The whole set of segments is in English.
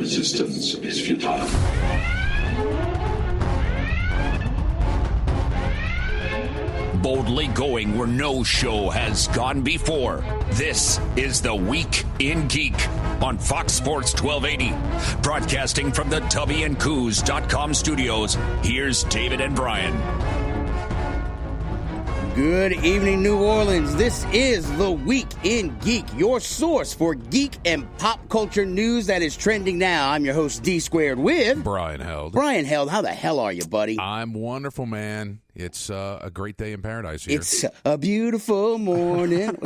resistance is futile. Boldly going where no show has gone before. This is The Week in Geek on Fox Sports 1280. Broadcasting from the WNCoos.com studios, here's David and Brian. Good evening, New Orleans. This is The Week in Geek, your source for geek and pop culture news that is trending now. I'm your host, D Squared, with Brian Held. Brian Held, how the hell are you, buddy? I'm wonderful, man. It's a great day in paradise here. It's a beautiful morning.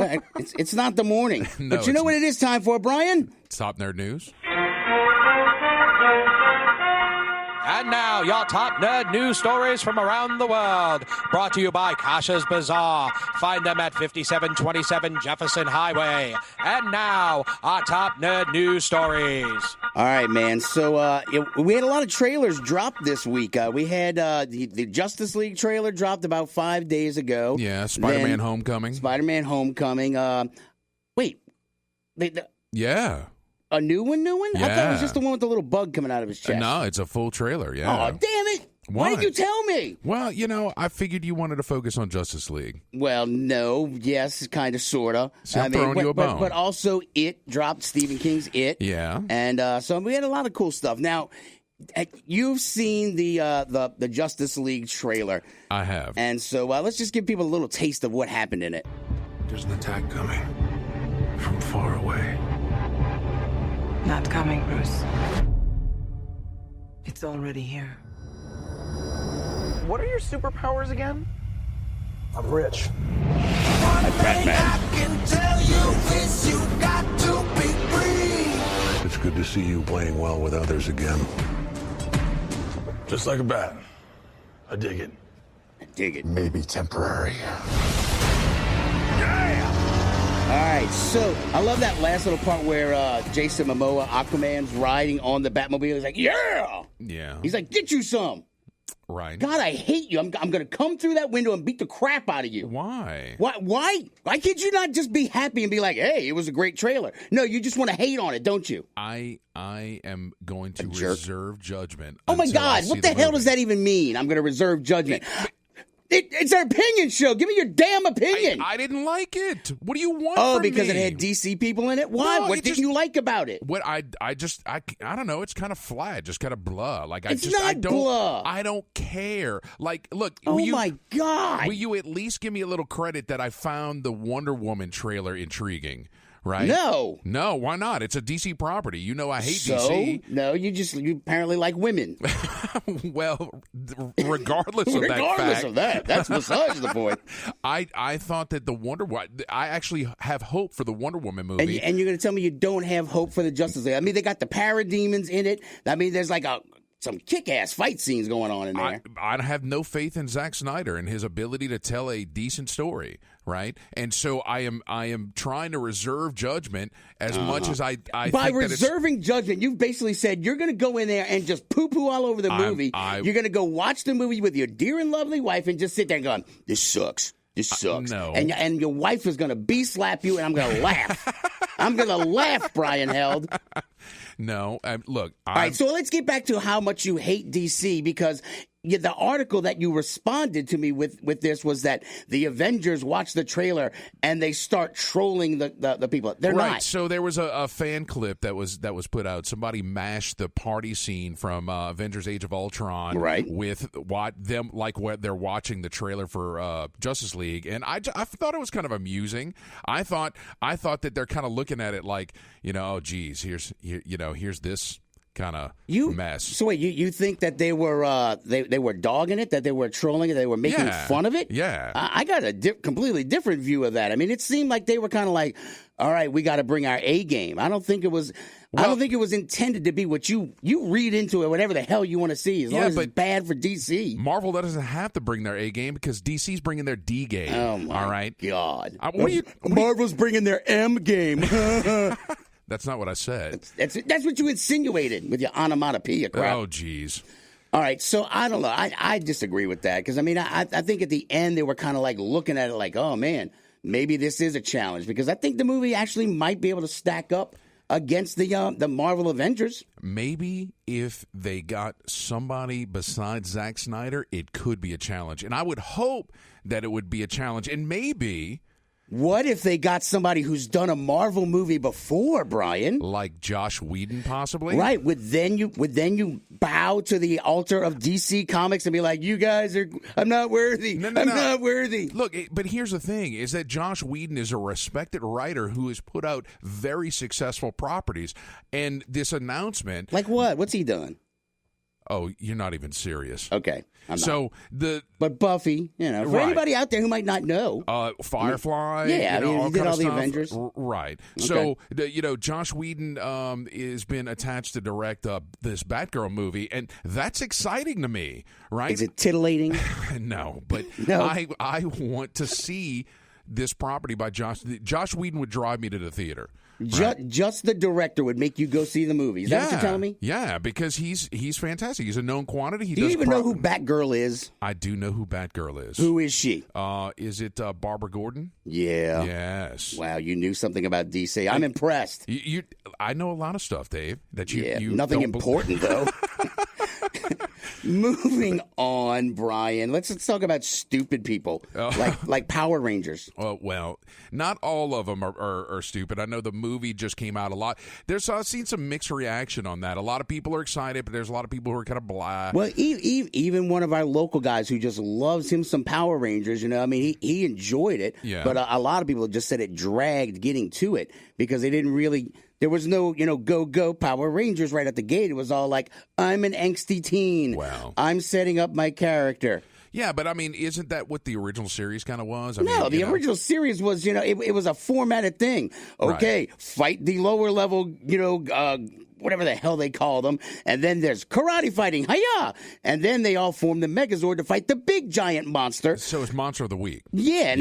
It's not the morning. No, but you know what it is time for, Brian? Top Nerd News. And now, your top nerd news stories from around the world. Brought to you by Kasha's Bazaar. Find them at 5727 Jefferson Highway. And now, our top nerd news stories. All right, man. So we had a lot of trailers drop this week. We had the Justice League trailer dropped about 5 days ago. Yeah, Spider-Man Homecoming. Spider-Man Homecoming. Wait. Yeah. A new one? Yeah. I thought it was just the one with the little bug coming out of his chest. No, it's a full trailer, yeah. Oh, damn it. Why didn't you tell me? Well, I figured you wanted to focus on Justice League. Well, no, yes, kind of, sort of. So I'm throwing you a bone. But also It dropped, Stephen King's It. Yeah. And so we had a lot of cool stuff. Now, you've seen the Justice League trailer. I have. And so let's just give people a little taste of what happened in it. There's an attack coming from far away. Not coming, Bruce. It's already here. What are your superpowers again? I'm rich. It's good to see you playing well with others again. Just like a bat. I dig it. Maybe temporary. All right, so I love that last little part where Jason Momoa, Aquaman's riding on the Batmobile. He's like, yeah! Yeah. He's like, get you some. Right. God, I hate you. I'm going to come through that window and beat the crap out of you. Why? Why? Why can't you not just be happy and be like, hey, it was a great trailer? No, you just want to hate on it, don't you? I am going to reserve judgment. Oh, my God. What the hell does that even mean? I'm going to reserve judgment. It's an opinion show. Give me your damn opinion. I didn't like it. What do you want from me? Because it had DC people in it? Why? No, what didn't you like about it? What I don't know. It's kind of flat, just kind of blah. Like I don't blah. I don't care. Like, look. My God. Will you at least give me a little credit that I found the Wonder Woman trailer intriguing? Right? No. Why not? It's a DC property. You know I hate DC. No, you apparently like women. Well, regardless of that fact. Regardless of that. That's besides the point. I thought that I actually have hope for the Wonder Woman movie. And you're going to tell me you don't have hope for the Justice League? I mean, they got the parademons in it. I mean, there's like some kick-ass fight scenes going on in there. I have no faith in Zack Snyder and his ability to tell a decent story, right? And so I am trying to reserve judgment as much as I By think reserving judgment, you've basically said you're going to go in there and just poo-poo all over the movie. You're going to go watch the movie with your dear and lovely wife and just sit there and go, this sucks. This sucks. No. And your wife is going to bee-slap you, and I'm going to laugh. I'm going to laugh, Brian Held. No, look. All right, so let's get back to how much you hate DC, because the article that you responded to me with this was that the Avengers watch the trailer and they start trolling the people. They're right. not. So there was a fan clip that was put out. Somebody mashed the party scene from Avengers: Age of Ultron, right, with what they're watching the trailer for Justice League, and I thought it was kind of amusing. I thought that they're kind of looking at it like, oh geez, here's this kind of mess. So wait, you think that they were they were dogging it, that they were trolling it, they were making fun of it? Yeah. I got a completely different view of that. I mean, it seemed like they were kind of like, all right, we got to bring our A game. I don't think it was intended to be what you read into it, whatever the hell you want to see, as long as it's bad for DC. Marvel doesn't have to bring their A game because DC's bringing their D game. Oh my all right? God! Marvel's bringing their M game. That's not what I said. That's what you insinuated with your onomatopoeia crap. Oh, geez. All right, so I don't know. I disagree with that because, I mean, I think at the end they were kind of like looking at it like, oh, man, maybe this is a challenge, because I think the movie actually might be able to stack up against the Marvel Avengers. Maybe if they got somebody besides Zack Snyder, it could be a challenge. And I would hope that it would be a challenge. And maybe... What if they got somebody who's done a Marvel movie before, Brian? Like Josh Whedon, possibly? Right. Would then you bow to the altar of DC Comics and be like, you guys are, I'm not worthy. I'm not worthy. Look, but here's the thing, is that Josh Whedon is a respected writer who has put out very successful properties. And this announcement... Like what? What's he done? Oh, you're not even serious. Okay. I'm not. But Buffy, for anybody out there who might not know, Firefly, yeah, all he did all the stuff. Avengers, right? Okay. So Josh Whedon has been attached to direct this Batgirl movie, and that's exciting to me, right? Is it titillating? No, but no. I want to see this property by Josh Whedon would drive me to the theater. Right? Just the director would make you go see the movie. Is that what you're telling me? Yeah, because he's fantastic. He's a known quantity. Do you even know who Batgirl is? I do know who Batgirl is. Who is she? Is it Barbara Gordon? Yeah. Yes. Wow, you knew something about DC. I'm impressed. I know a lot of stuff, Dave. That you nothing don't important though. Moving on, Brian. Let's talk about stupid people like Power Rangers. Well, not all of them are stupid. I know the movie just came out a lot. I've seen some mixed reaction on that. A lot of people are excited, but there's a lot of people who are kind of blah. Well, even one of our local guys who just loves him some Power Rangers, he enjoyed it. Yeah. But a lot of people just said it dragged getting to it because they didn't really... There was no, go Power Rangers right at the gate. It was all like, I'm an angsty teen. Wow. I'm setting up my character. Yeah, but I mean, isn't that what the original series kind of was? The original series was, it was a formatted thing. Okay, right. Fight the lower level, whatever the hell they call them. And then there's karate fighting, hi-ya! And then they all form the Megazord to fight the big giant monster. So it's Monster of the Week. Yeah,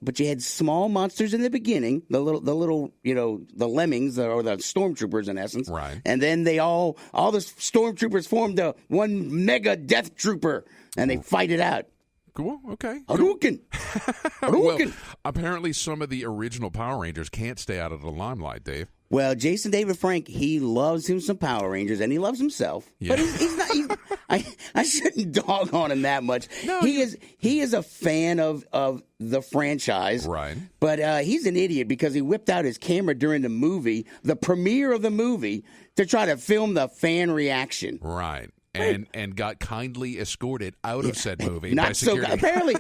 but you had small monsters in the beginning, the little, the lemmings or the stormtroopers in essence. Right. And then all the stormtroopers formed one mega death trooper, and they fight it out. Cool. Okay. Hadouken! Hadouken! Well, apparently some of the original Power Rangers can't stay out of the limelight, Dave. Well, Jason David Frank, he loves him some Power Rangers, and he loves himself. Yeah. But he's not. I shouldn't dog on him that much. No, he is a fan of the franchise, right? But he's an idiot because he whipped out his camera during the premiere of the movie, to try to film the fan reaction. Right. And got kindly escorted out of said movie. Not by so. security. Apparently,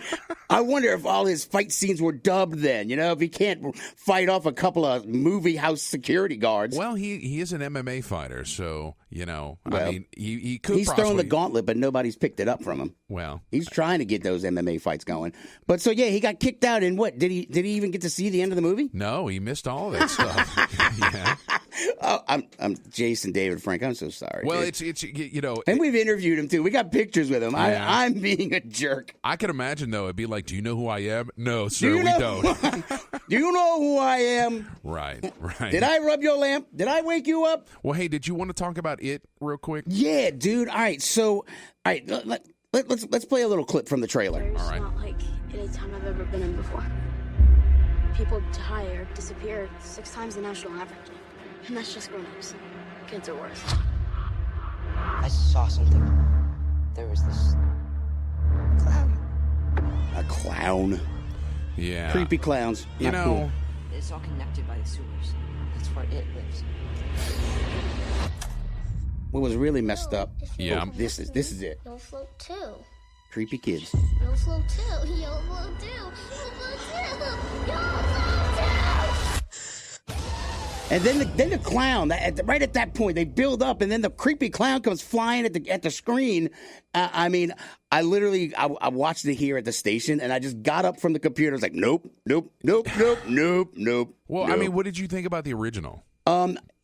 I wonder if all his fight scenes were dubbed. Then if he can't fight off a couple of movie house security guards. Well, he is an MMA fighter, so I mean, he could. He's thrown the gauntlet, but nobody's picked it up from him. Well, he's trying to get those MMA fights going. But so he got kicked out. And what did he even get to see the end of the movie? No, he missed all of that stuff. Yeah. Oh, I'm Jason David Frank. I'm so sorry. Well, dude. it's and we've interviewed him too. We got pictures with him. Yeah. I'm being a jerk. I can imagine though. It'd be like, do you know who I am? No, sir, we don't. Do you know who I am? Right. Did I rub your lamp? Did I wake you up? Well, hey, did you want to talk about it real quick? Yeah, dude. All right. So, let's play a little clip from the trailer. It's all right. Not like any time I've ever been in before. People die or disappear 6 times the national average. And that's just grown-ups. Kids are worse. I saw something. There was this clown. A clown? Yeah. Creepy clowns. Not cool. It's all connected by the sewers. That's where it lives. What was really messed up? Yeah. This is it. You'll float too. Creepy kids. You'll float too. You'll float too. You'll float too. You'll float too. And then the clown, right at that point, they build up, and then the creepy clown comes flying at the screen. I mean, I watched it here at the station, and I just got up from the computer. I was like, nope. Well, I mean, what did you think about the original?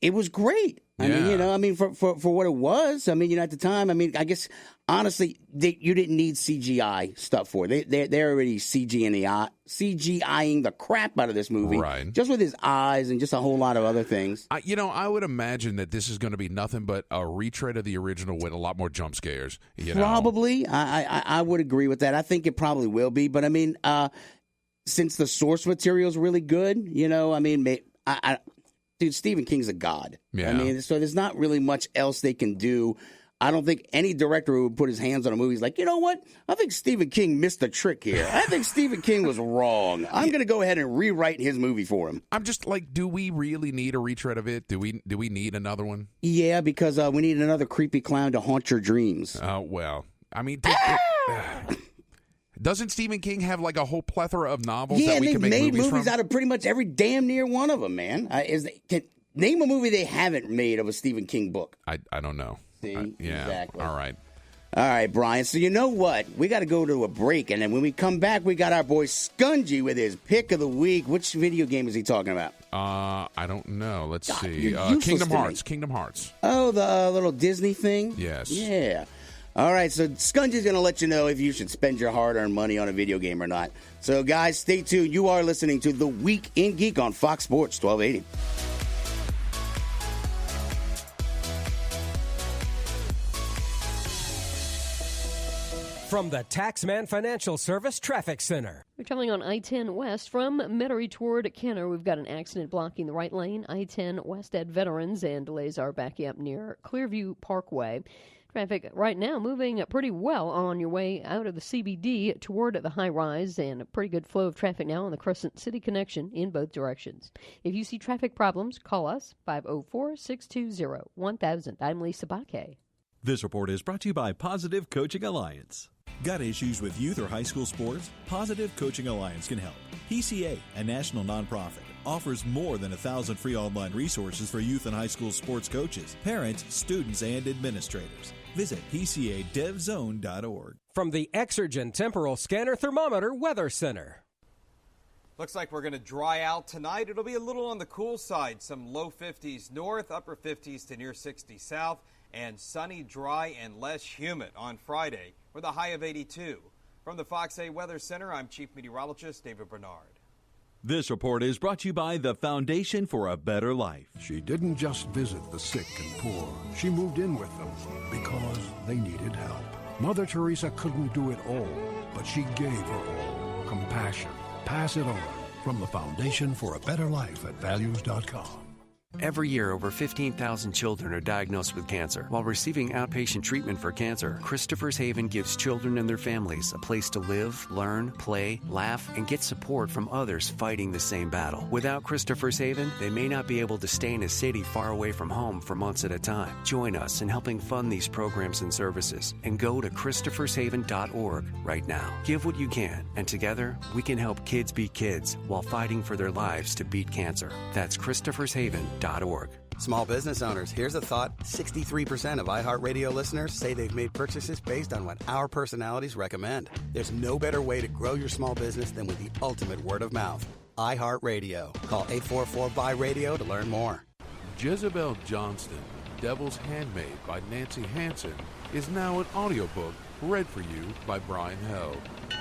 It was great. I mean, for what it was. I mean, at the time, I guess honestly, you didn't need CGI stuff for it. They're already CGIing the crap out of this movie, right? Just with his eyes and just a whole lot of other things. I would imagine that this is going to be nothing but a retread of the original with a lot more jump scares. Probably, I would agree with that. I think it probably will be, but I mean, since the source material is really good, dude, Stephen King's a god. Yeah. I mean, so there's not really much else they can do. I don't think any director who would put his hands on a movie is like, you know what? I think Stephen King missed the trick here. I think Stephen King was wrong. I'm going to go ahead and rewrite his movie for him. I'm just like, do we really need a retread of it? Do we need another one? Yeah, because we need another creepy clown to haunt your dreams. Oh, well, I mean, doesn't Stephen King have like a whole plethora of novels that we can make made movies from? out of pretty much every damn near one of them, man. Name a movie they haven't made of a Stephen King book. I don't know. See? Yeah. Exactly. All right. All right, Brian. So you know what? We got to go to a break, and then when we come back, we got our boy Skungy with his pick of the week. Which video game is he talking about? I don't know. Let's see. You're useless Kingdom today. Hearts. Kingdom Hearts. Oh, the little Disney thing? Yes. Yeah. All right, so Skungy's going to let you know if you should spend your hard-earned money on a video game or not. So, guys, stay tuned. You are listening to The Week in Geek on Fox Sports 1280. From the Taxman Financial Service Traffic Center. We're traveling on I-10 West from Metairie toward Kenner. We've got an accident blocking the right lane. I-10 West at Veterans, and delays are backing up near Clearview Parkway. Traffic right now moving pretty well on your way out of the CBD toward the high rise, and a pretty good flow of traffic now on the Crescent City connection in both directions. If you see traffic problems, call us 504-620-1000. I'm Lisa Baque. This report is brought to you by Positive Coaching Alliance. Got issues with youth or high school sports? Positive Coaching Alliance can help. PCA, a national nonprofit, offers more than 1,000 free online resources for youth and high school sports coaches, parents, students, and administrators. Visit PCADevZone.org. From the Exergen Temporal Scanner Thermometer Weather Center. Looks like we're going to dry out tonight. It'll be a little on the cool side. Some low 50s north, upper 50s to near 60 south, and sunny, dry, and less humid on Friday with a high of 82. From the Fox 8 Weather Center, I'm Chief Meteorologist David Bernard. This report is brought to you by the Foundation for a Better Life. She didn't just visit the sick and poor. She moved in with them because they needed help. Mother Teresa couldn't do it all, but she gave her all. Compassion. Pass it on. From the Foundation for a Better Life at values.com. Every year, over 15,000 children are diagnosed with cancer. While receiving outpatient treatment for cancer, Christopher's Haven gives children and their families a place to live, learn, play, laugh, and get support from others fighting the same battle. Without Christopher's Haven, they may not be able to stay in a city far away from home for months at a time. Join us in helping fund these programs and services, and go to Christopher'sHaven.org right now. Give what you can, and together, we can help kids be kids while fighting for their lives to beat cancer. That's Christopher'sHaven.org. Small business owners, here's a thought. 63% of iHeartRadio listeners say they've made purchases based on what our personalities recommend. There's no better way to grow your small business than with the ultimate word of mouth. iHeartRadio. Call 844-BUY-RADIO to learn more. Jezebel Johnston, Devil's Handmaid by Nancy Hansen, is now an audiobook read for you by Brian Held.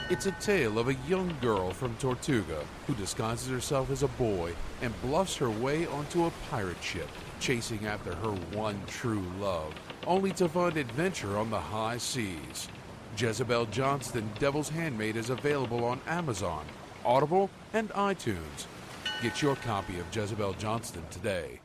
It's a tale of a young girl from Tortuga who disguises herself as a boy and bluffs her way onto a pirate ship, chasing after her one true love, only to find adventure on the high seas. Jezebel Johnston, Devil's Handmaid is available on Amazon, Audible, and iTunes. Get your copy of Jezebel Johnston today.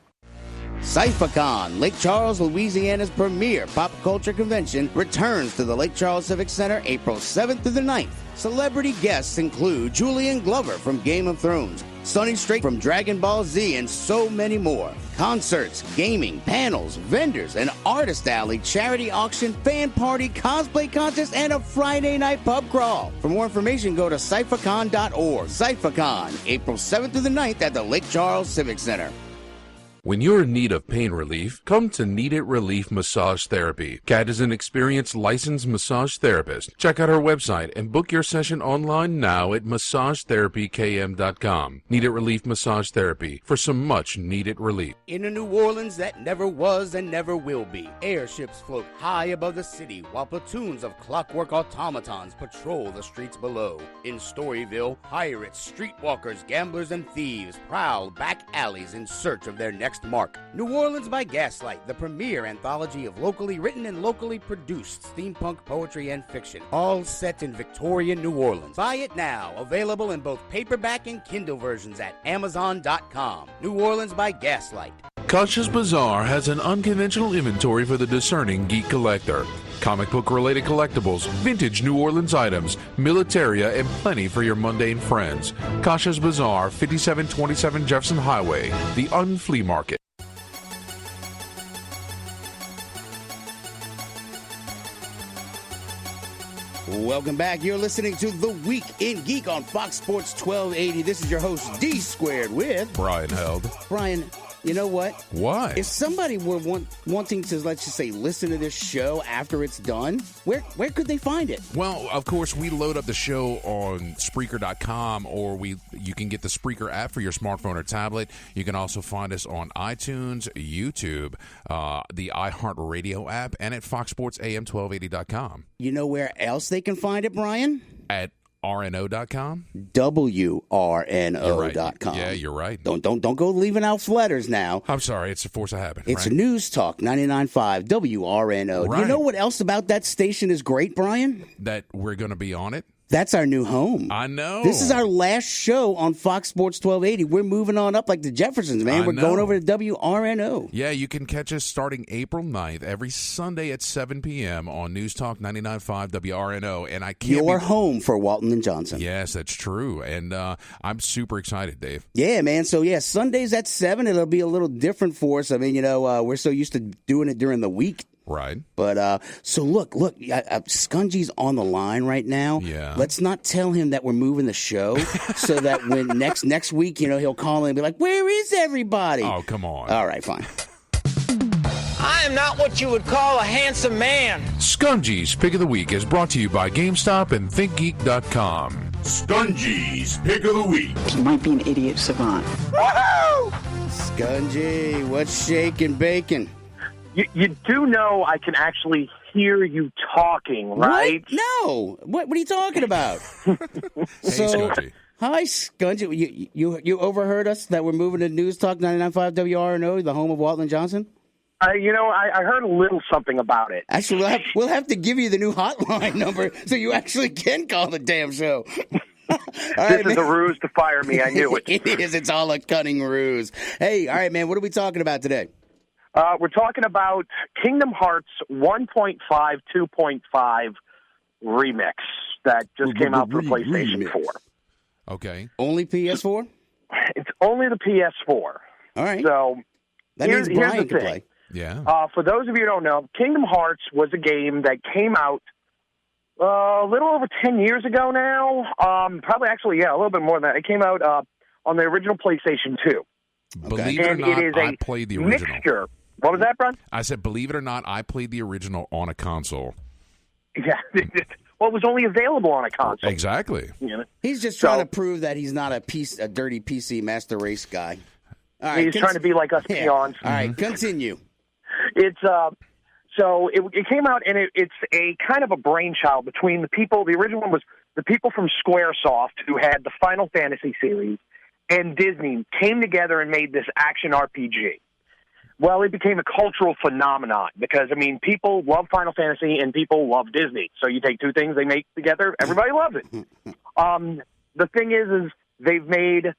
CypherCon, Lake Charles, Louisiana's premier pop culture convention, returns to the Lake Charles Civic Center April 7th through the 9th. Celebrity guests include Julian Glover from Game of Thrones, Sonny Strait from Dragon Ball Z, and so many more. Concerts, gaming, panels, vendors, an artist alley, charity auction, fan party, cosplay contest, and a Friday night pub crawl. For more information, go to CypherCon.org. CypherCon, April 7th through the 9th at the Lake Charles Civic Center. When you're in need of pain relief, come to Need It Relief Massage Therapy. Kat is an experienced licensed massage therapist. Check out her website and book your session online now at massagetherapykm.com. Need It Relief Massage Therapy for some much needed relief. In a New Orleans that never was and never will be, airships float high above the city while platoons of clockwork automatons patrol the streets below. In Storyville, pirates, streetwalkers, gamblers, and thieves prowl back alleys in search of their next text MARK. New Orleans by Gaslight, the premier anthology of locally written and locally produced steampunk poetry and fiction, all set in Victorian New Orleans. Buy it now, available in both paperback and Kindle versions at Amazon.com. New Orleans by Gaslight. Kasha's Bazaar has an unconventional inventory for the discerning geek collector. Comic book related collectibles, vintage New Orleans items, militaria, and plenty for your mundane friends. Kasha's Bazaar, 5727 Jefferson Highway, the Unflea Market. Welcome back. You're listening to The Week in Geek on Fox Sports 1280. This is your host, D Squared, with Brian Held. Brian, you know what? What? If somebody were wanting to, let's just say, listen to this show after it's done, where could they find it? Well, of course, we load up the show on Spreaker.com, or you can get the Spreaker app for your smartphone or tablet. You can also find us on iTunes, YouTube, the iHeartRadio app, and at FoxSportsAM1280.com. You know where else they can find it, Brian? At RNO.com? WRNO.com. Yeah, you're right. Don't go leaving out letters now. I'm sorry, it's a force of habit. It's right? News Talk 99.5 WRNO. Right. Do you know what else about that station is great, Brian? That we're going to be on it? That's our new home. I know. This is our last show on Fox Sports 1280. We're moving on up like the Jeffersons, man. We're going over to WRNO. Yeah, you can catch us starting April 9th every Sunday at 7 p.m. on News Talk 99.5 WRNO. And I can't Your home for Walton and Johnson. Yes, that's true. And I'm super excited, Dave. Yeah, man. So, yeah, Sundays at 7. It'll be a little different for us. I mean, we're so used to doing it during the week. Right. But, so look, Skungy's on the line right now. Yeah. Let's not tell him that we're moving the show so that when next week, he'll call in and be like, where is everybody? Oh, come on. All right, fine. I am not what you would call a handsome man. Skungy's Pick of the Week is brought to you by GameStop and ThinkGeek.com. Skungy's Pick of the Week. He might be an idiot savant. Woohoo! Skungy, what's shaking bacon? You do know I can actually hear you talking, right? What? No. What are you talking about? Skungy. Hi, Skungy. You overheard us that we're moving to News Talk 99.5 WRNO, the home of Walton and Johnson? I heard a little something about it. Actually, we'll have to give you the new hotline number so you actually can call the damn show. This is a ruse to fire me. I knew it. It is. It's all a cunning ruse. Hey, all right, man. What are we talking about today? We're talking about Kingdom Hearts 1.5, 2.5 remix that just came out for PlayStation 4. Okay. Only PS4? It's only the PS4. All right. So that means Brian can play. Yeah. For those of you who don't know, Kingdom Hearts was a game that came out a little over 10 years ago now. Probably actually, a little bit more than that. It came out on the original PlayStation 2. Believe it or not, I played the original. Mixture. What was that, Bron? I said, believe it or not, I played the original on a console. Yeah. Well, it was only available on a console. Exactly. He's just trying to prove that he's not a dirty PC Master Race guy. All right, he's trying to be like us peons. All right, continue. It's so it came out, and it's a kind of a brainchild between the people. The original one was the people from SquareSoft, who had the Final Fantasy series, and Disney came together and made this action RPG. Well, it became a cultural phenomenon because, people love Final Fantasy and people love Disney. So you take two things they make together, everybody loves it. The thing is they've made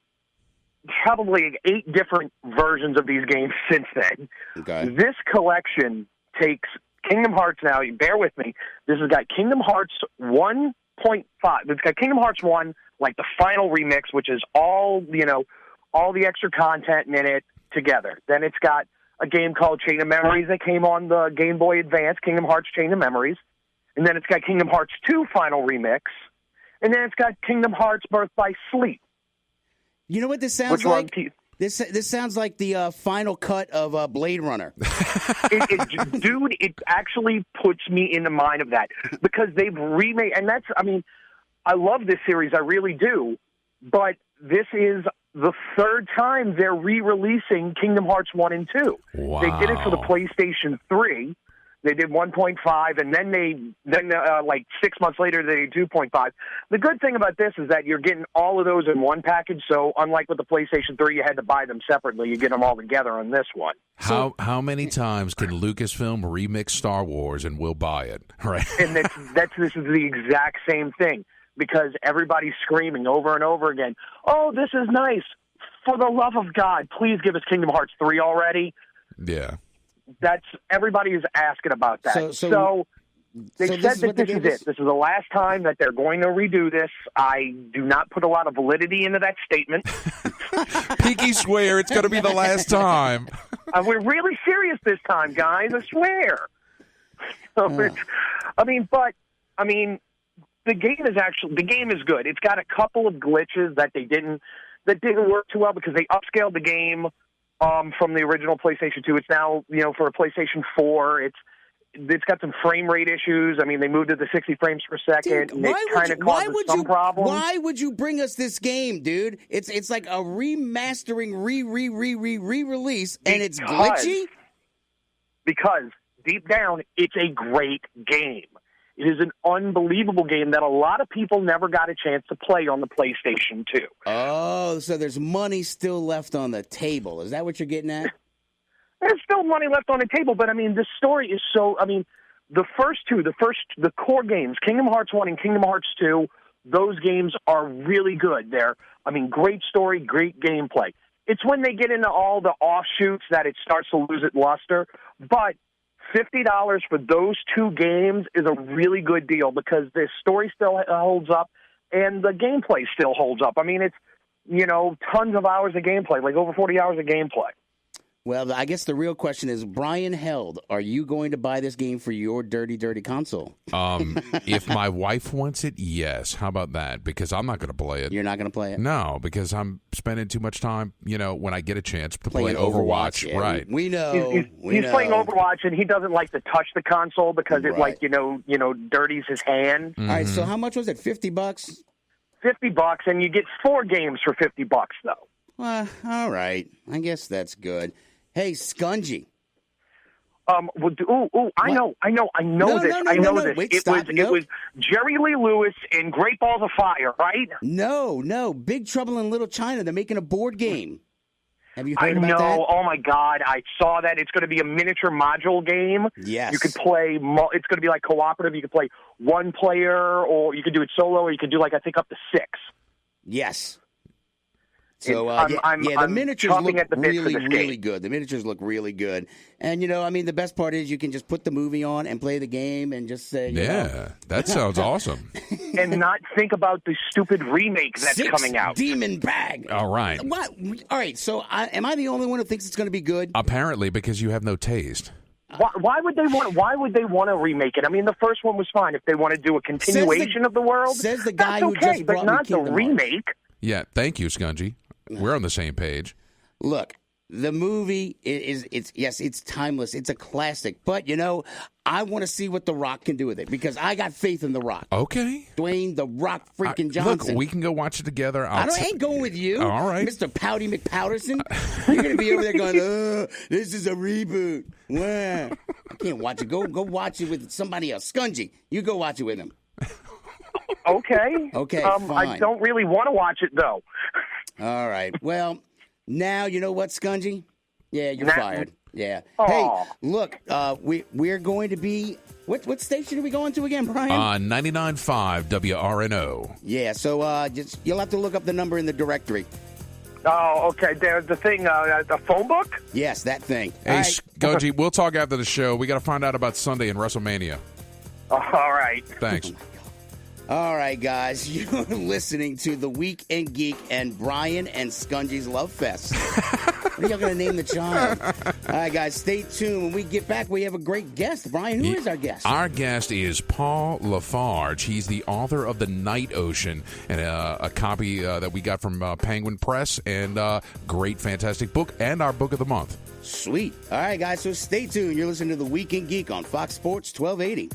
probably 8 different versions of these games since then. Okay. This collection takes Kingdom Hearts now. Bear with me. This has got Kingdom Hearts 1.5. It's got Kingdom Hearts 1, like the final remix, which is all the extra content in it together. Then it's got a game called Chain of Memories that came on the Game Boy Advance, Kingdom Hearts Chain of Memories. And then it's got Kingdom Hearts 2 Final Remix. And then it's got Kingdom Hearts Birth by Sleep. You know what this sounds like? This sounds like the final cut of Blade Runner. Dude, it actually puts me in the mind of that. Because they've remade, and that's, I love this series, I really do. But this is the third time they're re-releasing Kingdom Hearts 1 and 2. Wow. They did it for the PlayStation 3. They did 1.5, and then like 6 months later they did 2.5. The good thing about this is that you're getting all of those in one package. So unlike with the PlayStation 3, you had to buy them separately. You get them all together on this one. How many times can Lucasfilm remix Star Wars and we'll buy it? Right. And this is the exact same thing, because everybody's screaming over and over again, "Oh, this is nice. For the love of God, please give us Kingdom Hearts 3 already." Yeah. Everybody is asking about that. So they said that this is it. This is the last time that they're going to redo this. I do not put a lot of validity into that statement. Pinky swear it's going to be the last time. We're really serious this time, guys. I swear. So the game is good. It's got a couple of glitches that didn't work too well because they upscaled the game from the original PlayStation 2. It's now, for a PlayStation 4, it's got some frame rate issues. I mean, they moved it to 60 frames per second. Dude, and it kind of causes some problems. Why would you bring us this game, dude? It's like a remastering, re-release, and it's glitchy? Because deep down, it's a great game. It is an unbelievable game that a lot of people never got a chance to play on the PlayStation 2. Oh, so there's money still left on the table. Is that what you're getting at? There's still money left on the table, but, the story is the core games, Kingdom Hearts 1 and Kingdom Hearts 2, those games are really good. They're, great story, great gameplay. It's when they get into all the offshoots that it starts to lose its luster, but $50 for those two games is a really good deal because the story still holds up and the gameplay still holds up. It's, tons of hours of gameplay, like over 40 hours of gameplay. Well, I guess the real question is, Brian Held, are you going to buy this game for your dirty, dirty console? If my wife wants it, yes. How about that? Because I'm not going to play it. You're not going to play it? No, because I'm spending too much time, when I get a chance to play Overwatch. Yeah, right. We know. He's playing Overwatch, and he doesn't like to touch the console because it, dirties his hand. Mm-hmm. All right, so how much was it, $50? $50, and you get 4 games for $50, though. Well, all right. I guess that's good. Hey, Skungy. I know this. Wait, it was Jerry Lee Lewis in Great Balls of Fire, right? No. Big Trouble in Little China. They're making a board game. Have you heard about that? I know. Oh, my God. I saw that. It's going to be a miniature module game. Yes. You could play, it's going to be like cooperative. You could play one player, or you could do it solo, or you could do, up to 6. Yes. So, the miniatures look really good. The miniatures look really good. And, the best part is you can just put the movie on and play the game and just say, that sounds awesome. And not think about the stupid remake that's coming out. Demon Bag. All right. What? All right, so am I the only one who thinks it's going to be good? Apparently, because you have no taste. Why would they want to remake it? The first one was fine. If they want to do a continuation of the world, says the guy that's who just brought but not me the remake. Yeah, thank you, Skungy. We're on the same page. Look, the movie it's timeless. It's a classic. But, I want to see what The Rock can do with it because I got faith in The Rock. Okay. Dwayne The Rock freaking Johnson. Look, we can go watch it together. I ain't going with you. All right. Mr. Pouty McPowderson. You're going to be over there going, this is a reboot. Wow. I can't watch it. Go watch it with somebody else. Skungy, you go watch it with him. Okay. Fine. I don't really want to watch it, though. All right. Well, now you know what, Skungy? Yeah, you're fired. Yeah. Aww. Hey, look, we're going to be what station are we going to again, Brian? 99.5 WRNO. Yeah. So you'll have to look up the number in the directory. Oh, okay. There's the thing, the phone book. Yes, that thing. Hey, Skungy, we'll talk after the show. We got to find out about Sunday in WrestleMania. All right. Thanks. All right, guys, you're listening to The Week in Geek and Brian and Skungy's Love Fest. What are y'all going to name the child? All right, guys, stay tuned. When we get back, we have a great guest. Brian, who is our guest? Our guest is Paul Lafarge. He's the author of The Night Ocean, and a copy that we got from Penguin Press, and great, fantastic book, and our book of the month. Sweet. All right, guys, so stay tuned. You're listening to The Week in Geek on Fox Sports 1280.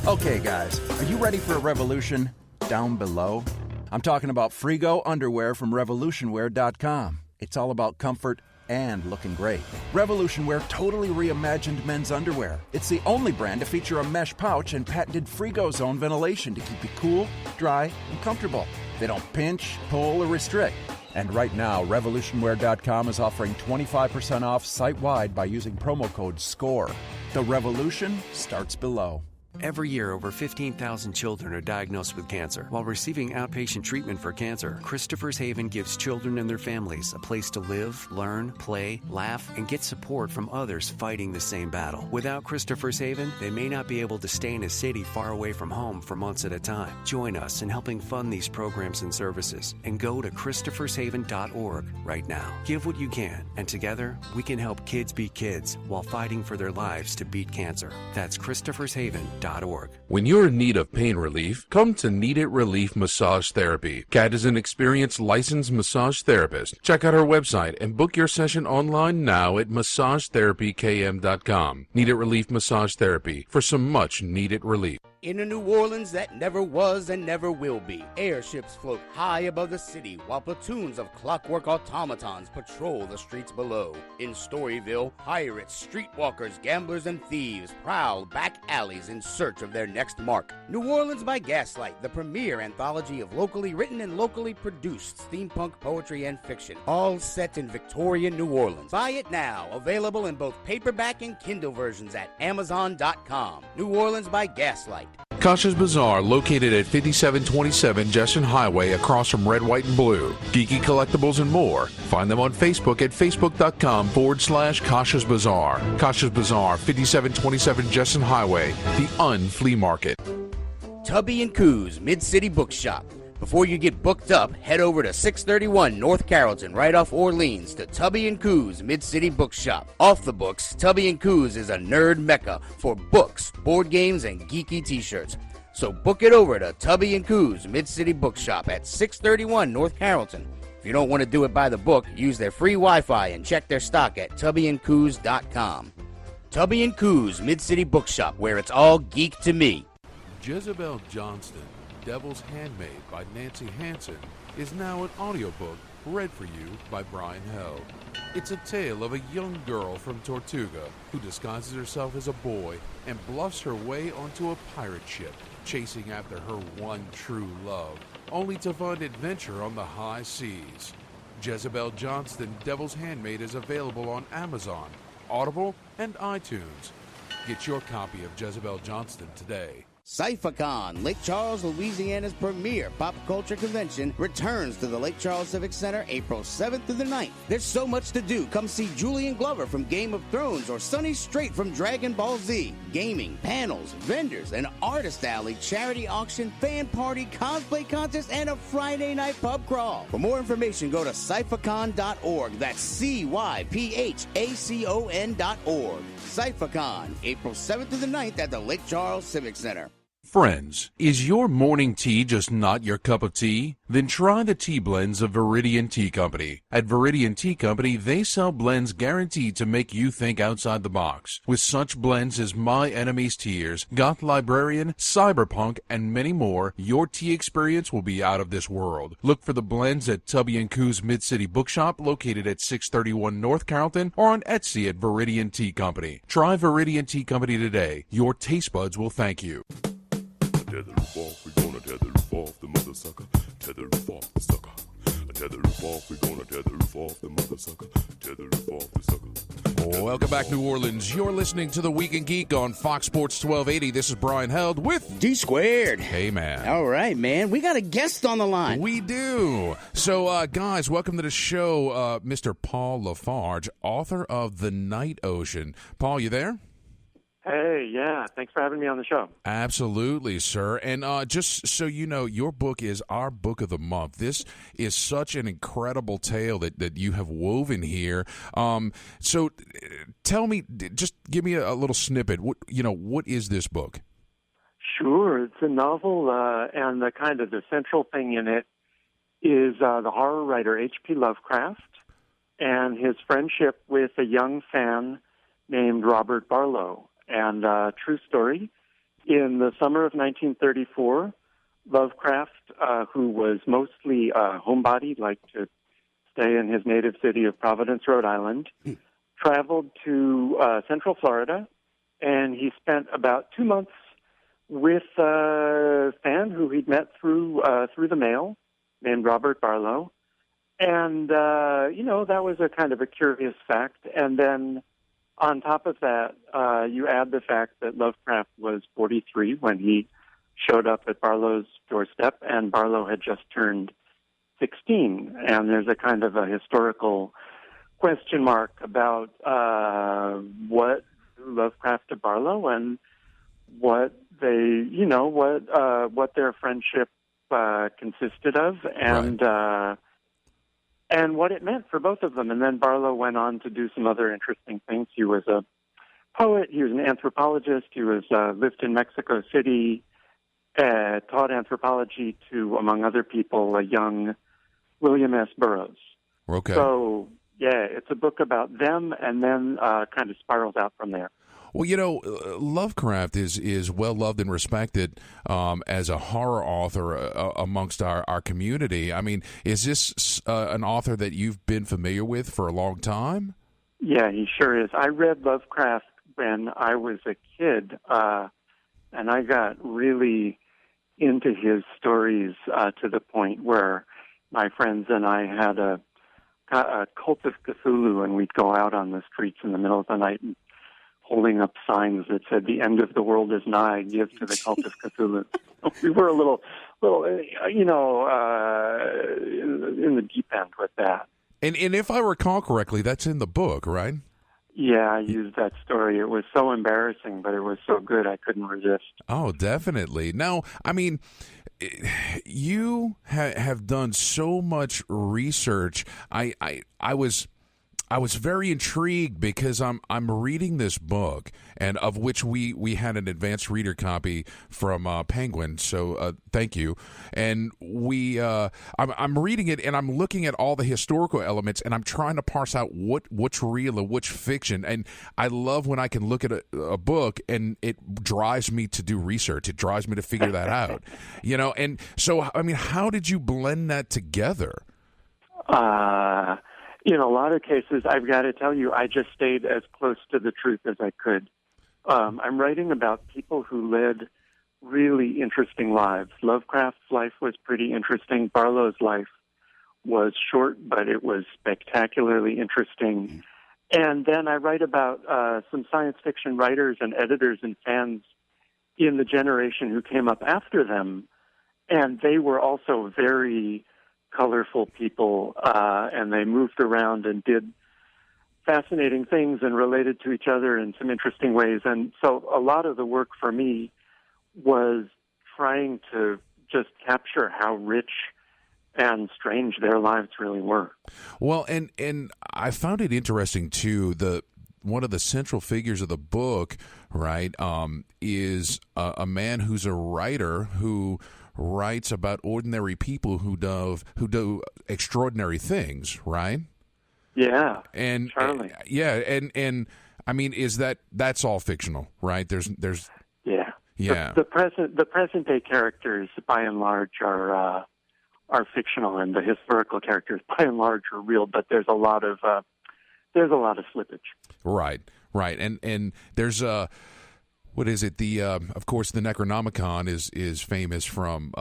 Okay, guys, are you ready for a revolution down below? I'm talking about Frigo underwear from revolutionwear.com. It's all about comfort and looking great. Revolution Wear totally reimagined men's underwear. It's the only brand to feature a mesh pouch and patented Frigo Zone ventilation to keep you cool, dry, and comfortable. They don't pinch, pull, or restrict. And right now, RevolutionWear.com is offering 25% off site-wide by using promo code SCORE. The revolution starts below. Every year, over 15,000 children are diagnosed with cancer. While receiving outpatient treatment for cancer, Christopher's Haven gives children and their families a place to live, learn, play, laugh, and get support from others fighting the same battle. Without Christopher's Haven, they may not be able to stay in a city far away from home for months at a time. Join us in helping fund these programs and services, and go to Christopher'sHaven.org right now. Give what you can, and together, we can help kids be kids while fighting for their lives to beat cancer. That's Christopher'sHaven.org. When you're in need of pain relief, come to Need It Relief Massage Therapy. Kat is an experienced licensed massage therapist. Check out her website and book your session online now at massagetherapykm.com. Need It Relief Massage Therapy for some much needed relief. In a New Orleans that never was and never will be, airships float high above the city while platoons of clockwork automatons patrol the streets below. In Storyville, pirates, streetwalkers, gamblers, and thieves prowl back alleys in search of their next mark. New Orleans by Gaslight, the premier anthology of locally written and locally produced steampunk poetry and fiction, all set in Victorian New Orleans. Buy it now, available in both paperback and Kindle versions at Amazon.com. New Orleans by Gaslight. Kasha's Bazaar, located at 5727 Jesson Highway across from Red, White, and Blue. Geeky collectibles and more. Find them on Facebook at facebook.com/Kasha's Bazaar. Kasha's Bazaar, 5727 Jesson Highway, the Flea Market. Tubby & Coos Mid-City Bookshop. Before you get booked up, head over to 631 North Carrollton, right off Orleans, to Tubby & Coos Mid-City Bookshop. Off the books, Tubby & Coos is a nerd mecca for books, board games, and geeky t-shirts. So book it over to Tubby & Coos Mid-City Bookshop at 631 North Carrollton. If you don't want to do it by the book, use their free Wi-Fi and check their stock at tubbyandcoos.com. Tubby & Coos Mid-City Bookshop, where it's all geek to me. Jezebel Johnston, Devil's Handmaid by Nancy Hansen, is now an audiobook read for you by Brian Held. It's a tale of a young girl from Tortuga who disguises herself as a boy and bluffs her way onto a pirate ship, chasing after her one true love, only to find adventure on the high seas. Jezebel Johnston, Devil's Handmaid is available on Amazon, Audible, and iTunes. Get your copy of Jezebel Johnston today. CypherCon, Lake Charles, Louisiana's premier pop culture convention, returns to the Lake Charles Civic Center April 7th through the 9th. There's so much to do. Come see Julian Glover from Game of Thrones or Sonny Strait from Dragon Ball Z. Gaming, panels, vendors, an artist alley, charity auction, fan party, cosplay contest, and a Friday night pub crawl. For more information, go to cyphercon.org. That's CYPHACON.org. CypherCon, April 7th through the 9th at the Lake Charles Civic Center. Friends, is your morning tea just not your cup of tea? Then try the tea blends of Viridian Tea Company. At Viridian Tea Company, they sell blends guaranteed to make you think outside the box. With such blends as My Enemy's Tears, Goth Librarian, Cyberpunk, and many more, your tea experience will be out of this world. Look for the blends at Tubby & Coos Mid-City Bookshop, located at 631 North Carrollton, or on Etsy at Viridian Tea Company. Try Viridian Tea Company today. Your taste buds will thank you. Tether roof off, we gonna tether roof off the mother sucker. Tether roof off the sucker. Tether roof off, we gonna tether roof off the mother sucker. Tether roof off the sucker. Welcome back, New Orleans. You're listening to The Week in Geek on Fox Sports 1280. This is Brian Held with D Squared. Hey, man. All right, man. We got a guest on the line. We do. So, guys, welcome to the show, Mr. Paul Lafarge, author of The Night Ocean. Paul, you there? Hey, yeah. Thanks for having me on the show. Absolutely, sir. And just so you know, your book is our book of the month. This is such an incredible tale that you have woven here. So tell me, just give me a little snippet. What is this book? Sure. It's a novel, and the kind of the central thing in it is the horror writer H.P. Lovecraft and his friendship with a young fan named Robert Barlow. And true story, in the summer of 1934, Lovecraft, who was mostly homebody, liked to stay in his native city of Providence, Rhode Island, traveled to Central Florida, and he spent about 2 months with a fan who he'd met through the mail named Robert Barlow. And, that was a kind of a curious fact. And then on top of that, you add the fact that Lovecraft was 43 when he showed up at Barlow's doorstep, and Barlow had just turned 16. And there's a kind of a historical question mark about what Lovecraft to Barlow and what they, what their friendship consisted of, and what it meant for both of them. And then Barlow went on to do some other interesting things. He was a poet. He was an anthropologist. He was lived in Mexico City, taught anthropology to, among other people, a young William S. Burroughs. Okay. So, yeah, it's a book about them, and then kind of spirals out from there. Well, Lovecraft is well loved and respected as a horror author amongst our community. I mean, is this an author that you've been familiar with for a long time? Yeah, he sure is. I read Lovecraft when I was a kid, and I got really into his stories to the point where my friends and I had a cult of Cthulhu, and we'd go out on the streets in the middle of the night and holding up signs that said, "The end of the world is nigh, give to the cult of Cthulhu." We were a little, in the deep end with that. And if I recall correctly, that's in the book, right? Yeah, I used that story. It was so embarrassing, but it was so good I couldn't resist. Oh, definitely. Now, I mean, you have done so much research. I was very intrigued because I'm reading this book, and of which we had an advanced reader copy from Penguin. So thank you. And I'm reading it, and I'm looking at all the historical elements, and I'm trying to parse out what's real and what's fiction. And I love when I can look at a book and it drives me to do research. It drives me to figure that out. And so I mean, how did you blend that together? In a lot of cases, I've got to tell you, I just stayed as close to the truth as I could. I'm writing about people who led really interesting lives. Lovecraft's life was pretty interesting. Barlow's life was short, but it was spectacularly interesting. And then I write about some science fiction writers and editors and fans in the generation who came up after them, and they were also very colorful people, and they moved around and did fascinating things and related to each other in some interesting ways. And so a lot of the work for me was trying to just capture how rich and strange their lives really were. Well, and I found it interesting too, one of the central figures of the book, right, is a man who's a writer who writes about ordinary people who do extraordinary things, right? Yeah. And Charlie. And I mean, that's all fictional, right? There's yeah. Yeah. The present day characters by and large are fictional, and the historical characters by and large are real, but there's a lot of slippage. Right. And there's what is it? Of course, the Necronomicon is famous from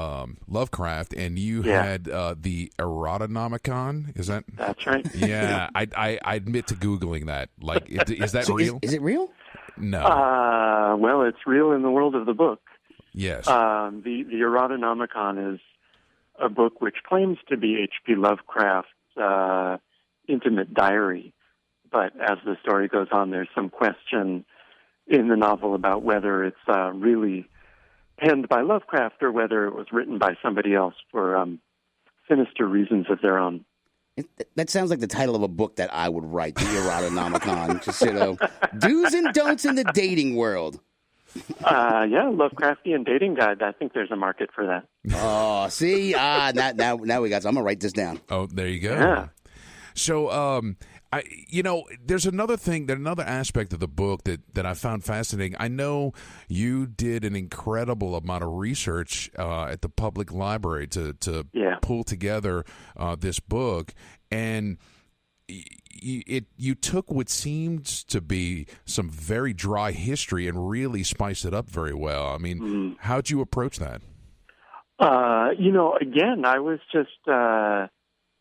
Lovecraft, and you had the Erotonomicon. Is that? That's right. Yeah, I admit to Googling that. Like, is that real? Is it real? No. Well, it's real in the world of the book. Yes. The Erotonomicon is a book which claims to be H.P. Lovecraft's intimate diary, but as the story goes on, there's some question in the novel about whether it's really penned by Lovecraft or whether it was written by somebody else for sinister reasons of their own. That sounds like the title of a book that I would write, the Erotonomicon. Just, do's and don'ts in the dating world. Yeah, Lovecraftian dating guide. I think there's a market for that. Oh, see? Now we got some. I'm going to write this down. Oh, there you go. Yeah. So, there's another aspect of the book that I found fascinating. I know you did an incredible amount of research at the public library to pull together this book, and you took what seemed to be some very dry history and really spiced it up very well. I mean, how'd you approach that? Again, I was just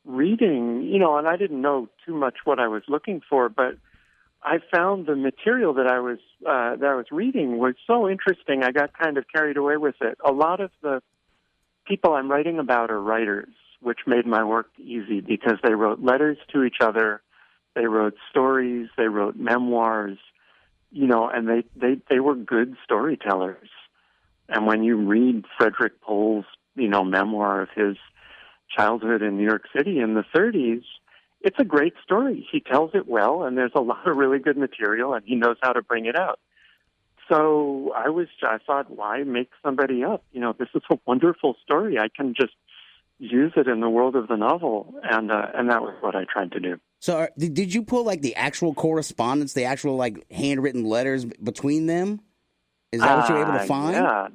reading, and I didn't know too much what I was looking for, but I found the material that I was reading was so interesting. I got kind of carried away with it. A lot of the people I'm writing about are writers, which made my work easy because they wrote letters to each other, they wrote stories, they wrote memoirs, and they were good storytellers. And when you read Frederick Pohl's, memoir of his childhood in New York City in the 30s, it's a great story. He tells it well, and there's a lot of really good material, and he knows how to bring it out. So I thought, why make somebody up? This is a wonderful story. I can just use it in the world of the novel, and that was what I tried to do. So did you pull the actual correspondence, the actual handwritten letters between them? Is that what you're able to find? Yeah,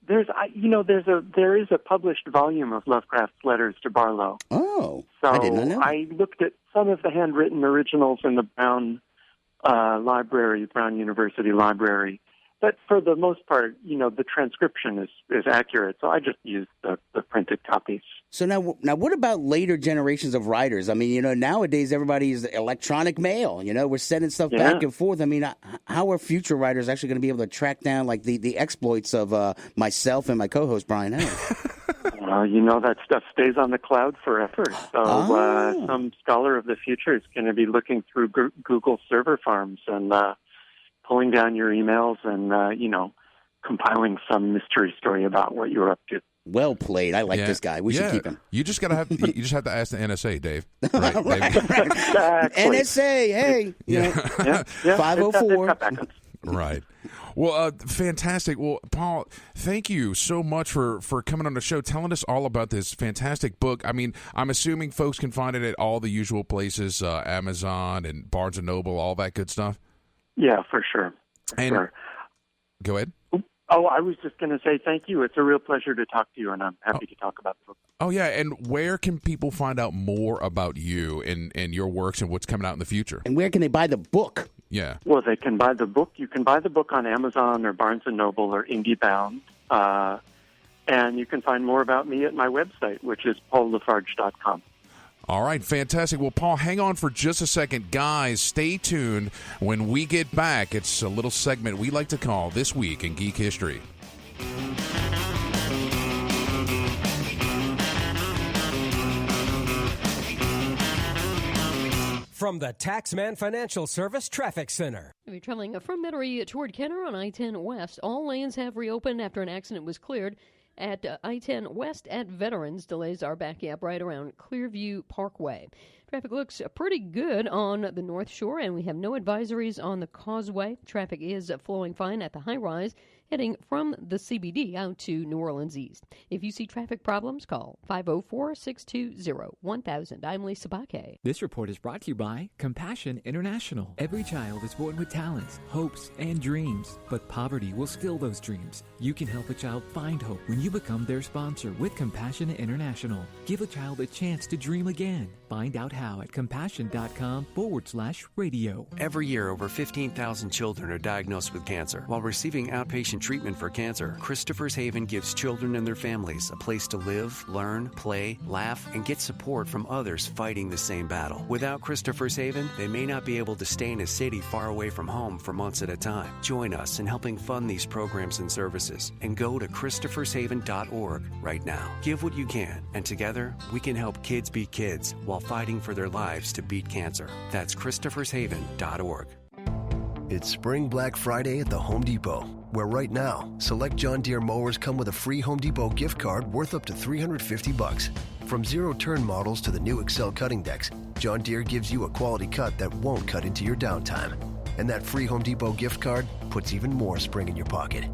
there is a published volume of Lovecraft's letters to Barlow. Oh, so I did not know. I looked at some of the handwritten originals in the Brown University Library. But for the most part, the transcription is accurate, so I just used the printed copies. So now what about later generations of writers? I mean, nowadays everybody's electronic mail. We're sending stuff back and forth. I mean, how are future writers actually going to be able to track down the exploits of myself and my co-host Brian Ellis? Well, that stuff stays on the cloud forever. So some scholar of the future is going to be looking through Google server farms and pulling down your emails and, compiling some mystery story about what you're up to. Well played. I like this guy. We should keep him. You just have to ask the NSA, Dave. Right, right. Exactly. NSA, hey. 504. Right. Well, fantastic. Well, Paul, thank you so much for coming on the show, telling us all about this fantastic book. I mean, I'm assuming folks can find it at all the usual places, Amazon and Barnes & Noble, all that good stuff? Yeah, for sure. Go ahead. Oh, I was just going to say thank you. It's a real pleasure to talk to you, and I'm happy to talk about the book. Oh, yeah, and where can people find out more about you and your works and what's coming out in the future? And where can they buy the book? Yeah. Well, they can buy the book. You can buy the book on Amazon or Barnes & Noble or IndieBound, and you can find more about me at my website, which is paullafarge.com. All right, fantastic. Well, Paul, hang on for just a second. Guys, stay tuned. When we get back, it's a little segment we like to call This Week in Geek History. From the Taxman Financial Service Traffic Center. If you're traveling from Metairie toward Kenner on I-10 West, all lanes have reopened after an accident was cleared. At I-10 West at Veterans, delays are backing up right around Clearview Parkway. Traffic looks pretty good on the North Shore, and we have no advisories on the Causeway. Traffic is flowing fine at the high rise, heading from the CBD out to New Orleans East. If you see traffic problems, call 504-620-1000. I'm Lisa Baque. This report is brought to you by Compassion International. Every child is born with talents, hopes, and dreams, but poverty will steal those dreams. You can help a child find hope when you become their sponsor with Compassion International. Give a child a chance to dream again. Find out how at compassion.com/radio. Every year, over 15,000 children are diagnosed with cancer. While receiving outpatient treatment for cancer, Christopher's Haven gives children and their families a place to live, learn, play, laugh, and get support from others fighting the same battle. Without Christopher's Haven, they may not be able to stay in a city far away from home for months at a time. Join us in helping fund these programs and services, and go to Christopher'sHaven.org right now. Give what you can, and together we can help kids be kids while fighting for their lives to beat cancer. That's Christopher'sHaven.org. It's Spring Black Friday at the Home Depot, where right now, select John Deere mowers come with a free Home Depot gift card worth up to $350. From zero-turn models to the new Excel cutting decks, John Deere gives you a quality cut that won't cut into your downtime. And that free Home Depot gift card puts even more spring in your pocket.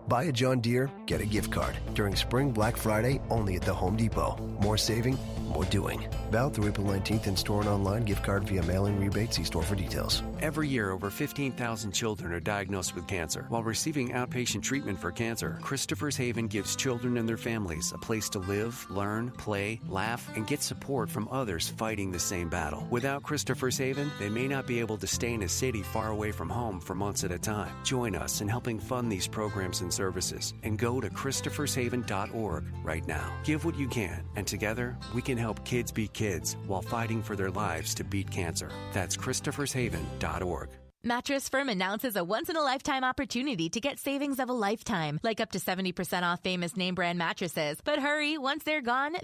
Buy a John Deere, get a gift card during Spring Black Friday only at the Home Depot. More saving, more what we're doing. Valid through April 19th in store and online. Gift card via mail-in rebate. See store for details. Every year, over 15,000 children are diagnosed with cancer. While receiving outpatient treatment for cancer, Christopher's Haven gives children and their families a place to live, learn, play, laugh, and get support from others fighting the same battle. Without Christopher's Haven, they may not be able to stay in a city far away from home for months at a time. Join us in helping fund these programs and services, and go to Christopher'sHaven.org right now. Give what you can, and together we can help kids be kids while fighting for their lives to beat cancer. That's Christopher'sHaven.org. Mattress Firm announces a once-in-a-lifetime opportunity to get savings of a lifetime, like up to 70% off famous name-brand mattresses. But hurry, once they're gone,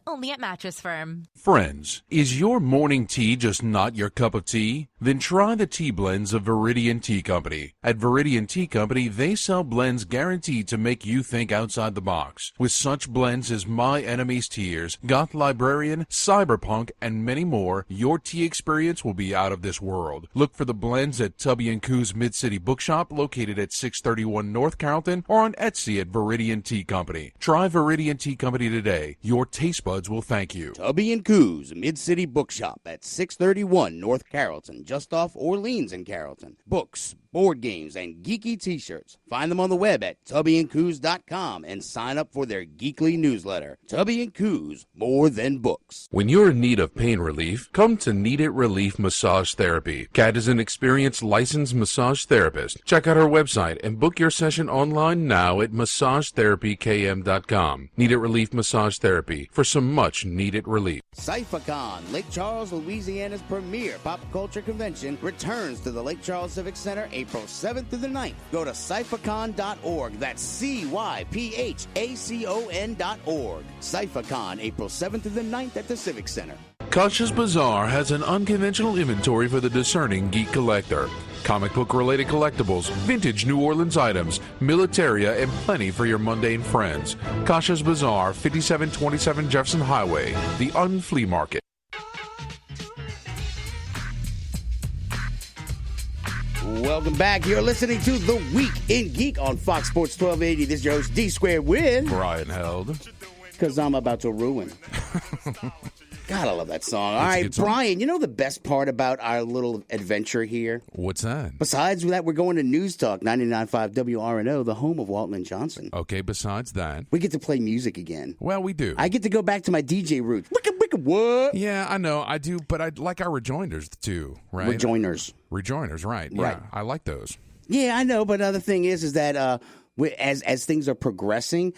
only at Mattress Firm. Friends, is your morning tea just not your cup of tea? Then try the tea blends of Viridian Tea Company. At Viridian Tea Company, they sell blends guaranteed to make you think outside the box. With such blends as My Enemy's Tears, Goth Librarian, Cyberpunk, and many more, your tea experience will be out of this world. Look for the blends at Tubby & Coo's Mid-City Bookshop, located at 631 North Carrollton, or on Etsy at Viridian Tea Company. Try Viridian Tea Company today. Your taste buds will thank you. Tubby & Coo's Mid-City Bookshop at 631 North Carrollton, just off Orleans and Carrollton. Books, board games, and geeky t-shirts. Find them on the web at tubbyandcoos.com and sign up for their geekly newsletter. Tubby & Coo's, more than books. When you're in need of pain relief, come to Need It Relief Massage Therapy. Kat is an experienced licensed massage therapist. Check out her website and book your session online now at massagetherapykm.com. Need It Relief Massage Therapy for some much needed relief. CypherCon, Lake Charles, Louisiana's premier pop culture convention, returns to the Lake Charles Civic Center April 7th through the 9th. Go to cyphercon.org. That's CYPHACON.org. CypherCon, April 7th through the 9th at the Civic Center. Kasha's Bazaar has an unconventional inventory for the discerning geek collector. Comic book related collectibles, vintage New Orleans items, militaria, and plenty for your mundane friends. Kasha's Bazaar, 5727 Jefferson Highway, the Unflea Market. Welcome back. You're listening to The Week in Geek on Fox Sports 1280. This is your host, D Squared with Brian Held. Because I'm about to ruin. God, I love that song. All right, Brian, you know the best part about our little adventure here? What's that? Besides that, we're going to News Talk 99.5 WRNO, the home of Walton and Johnson. Okay, besides that. We get to play music again. Well, we do. I get to go back to my DJ roots. What? Yeah, I know. I do, but I like our rejoinders, too, right? Rejoiners, right. Yeah, I like those. Yeah, I know, but the other thing is that as things are progressing,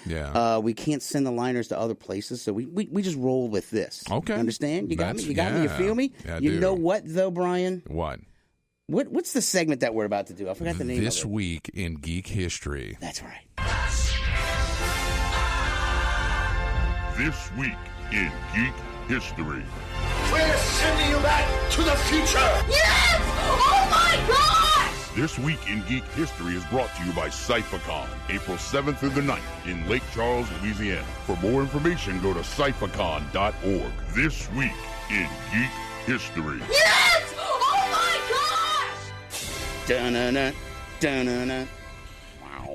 we can't send the liners to other places, so we just roll with this. Okay. You understand? You got me? You got me? You feel me? Yeah, you know what, though, Brian? What? What's the segment that we're about to do? I forgot the name of it. This Week in Geek History. That's right. This Week in Geek History. We're sending you back to the future! Yes! Oh my God! This Week in Geek History is brought to you by CypherCon, April 7th through the 9th in Lake Charles, Louisiana. For more information, go to cyphercon.org. This Week in Geek History. Yes! Oh my gosh! Dun-na-na, dun-na-na.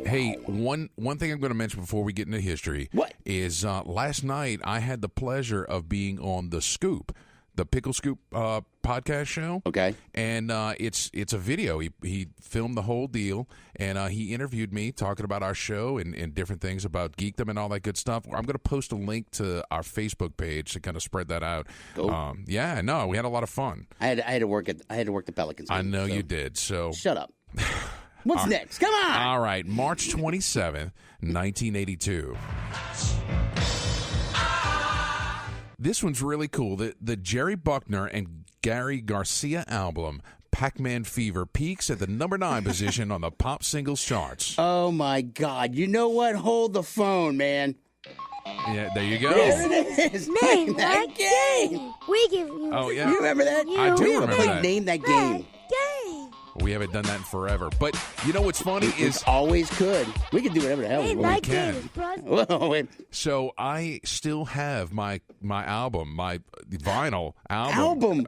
Hey, one thing I'm going to mention before we get into history is last night I had the pleasure of being on The Scoop, the Pickle Scoop podcast show. Okay. And it's a video. He filmed the whole deal, and he interviewed me talking about our show and different things about geekdom and all that good stuff. I'm going to post a link to our Facebook page to kind of spread that out. Cool. We had a lot of fun. I had to work the Pelicans game, I know you did. So shut up. What's next? Come on! All right, March 27th, 1982. This one's really cool. The Jerry Buckner and Gary Garcia album, Pac-Man Fever, peaks at the number 9 position on the pop singles charts. Oh, my God. You know what? Hold the phone, man. Yeah, there you go. There it is. Name that game. We give you. Oh, yeah. You remember that? I do remember that. Name that game. We haven't done that in forever. But you know what's funny is... always could. We can do whatever the hell we want. We can. Whoa, wait. So I still have my album, my vinyl album.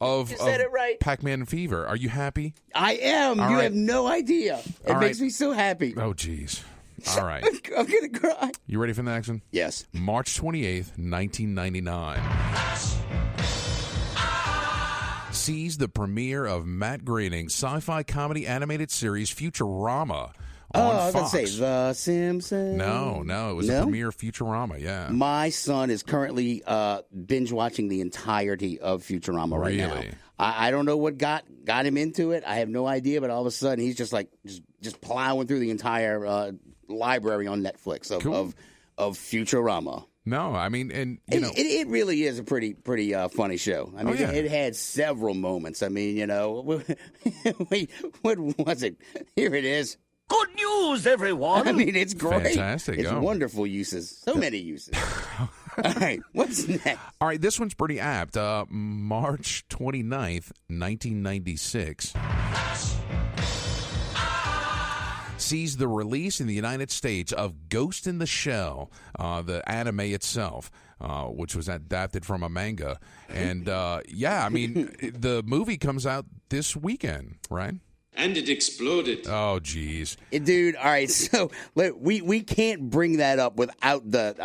Of said it right. Pac-Man Fever. Are you happy? I am. All you right. have no idea. It All makes right. me so happy. Oh, jeez. All right. I'm going to cry. You ready for the next one? Yes. March 28th, 1999. Sees the premiere of Matt Groening's sci-fi comedy animated series Futurama on I was Fox. going to say The Simpsons. No, it was the premiere of Futurama, yeah. My son is currently binge watching the entirety of Futurama right now. Really? I don't know what got him into it. I have no idea, but all of a sudden he's just like just plowing through the entire library on Netflix of Futurama. No, I mean, and it really is a pretty funny show. I mean, it had several moments. I mean, wait, what was it? Here it is. Good news, everyone. I mean, it's great. Fantastic. It's wonderful uses. So many uses. All right, what's next? All right, this one's pretty apt. March 29th, 1996. Sees the release in the United States of Ghost in the Shell, the anime itself, which was adapted from a manga. And, I mean, the movie comes out this weekend, right? And it exploded. Oh, geez. Dude, all right, so we can't bring that up without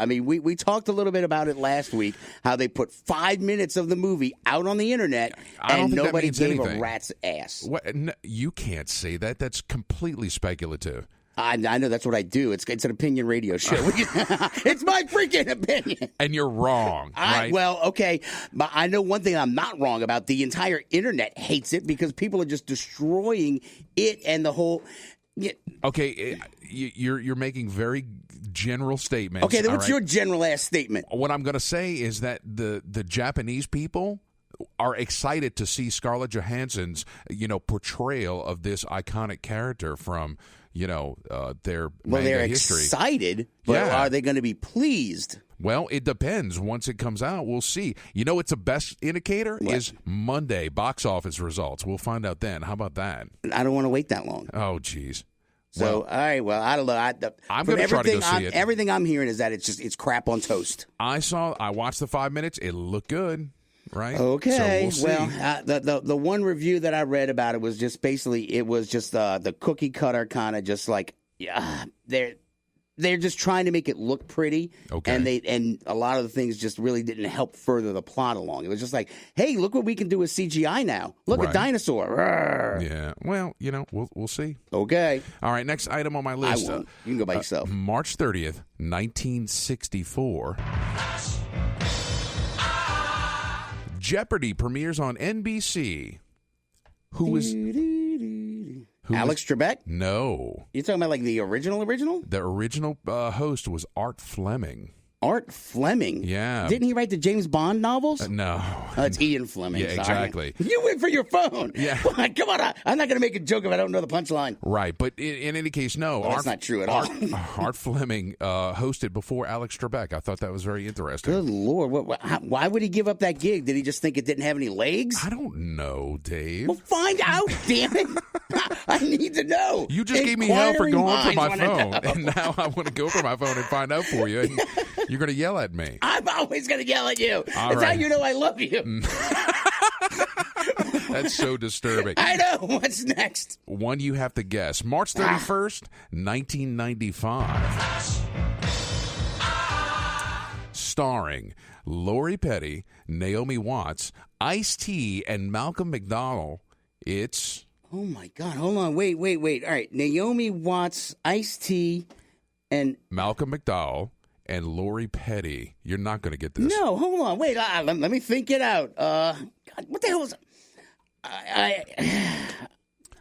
we talked a little bit about it last week, how they put 5 minutes of the movie out on the internet and nobody gave a rat's ass. What? No, you can't say that. That's completely speculative. I know, that's what I do. It's an opinion radio show. It's my freaking opinion. And you're wrong, right? Well, okay. But I know one thing I'm not wrong about. The entire internet hates it because people are just destroying it and the whole... Yeah. Okay, you're making very general statements. Okay, then what's your general-ass statement? What I'm going to say is that the Japanese people are excited to see Scarlett Johansson's, portrayal of this iconic character from... their they're history. Excited, but are they going to be pleased? Well, it depends. Once it comes out, we'll see. It's a best indicator is Monday box office results. We'll find out then. How about that? I don't want to wait that long. Oh, geez. So, all right, well, I don't know. I'm going to try to go see it. Everything I'm hearing is that it's crap on toast. I watched the 5 minutes. It looked good. Right. Okay. So we'll see. The one review that I read about it was just basically the cookie cutter kind of just like they're just trying to make it look pretty. Okay. And a lot of the things just really didn't help further the plot along. It was just like, hey, look what we can do with CGI now. Look, a dinosaur. Rawr. Yeah. Well, we'll see. Okay. All right. Next item on my list. I won't. You can go by yourself. March 30th, 1964. Jeopardy premieres on NBC. Who is Alex Trebek? No. You're talking about like the original? The original host was Art Fleming. Art Fleming? Yeah. Didn't he write the James Bond novels? No. It's Ian Fleming. Yeah, exactly. You went for your phone. Yeah. Come on. I'm not going to make a joke if I don't know the punchline. Right. But in any case, no. Well, that's not true at all. Art Fleming hosted before Alex Trebek. I thought that was very interesting. Good Lord. Why would he give up that gig? Did he just think it didn't have any legs? I don't know, Dave. Well, find out, damn it. I need to know. You just gave me hell for going for my phone. And now I want to go for my phone and find out for you. And you're going to yell at me. I'm always going to yell at you. All That's right. how you know I love you. That's so disturbing. I know. What's next? One you have to guess. March 31st, 1995. Starring Lori Petty, Naomi Watts, Ice-T, and Malcolm McDowell. It's... Oh, my God. Hold on. Wait. All right. Naomi Watts, Ice-T, and... Malcolm McDowell and Lori Petty. You're not going to get this. No, hold on. Wait. Let me think it out. God, what the hell is...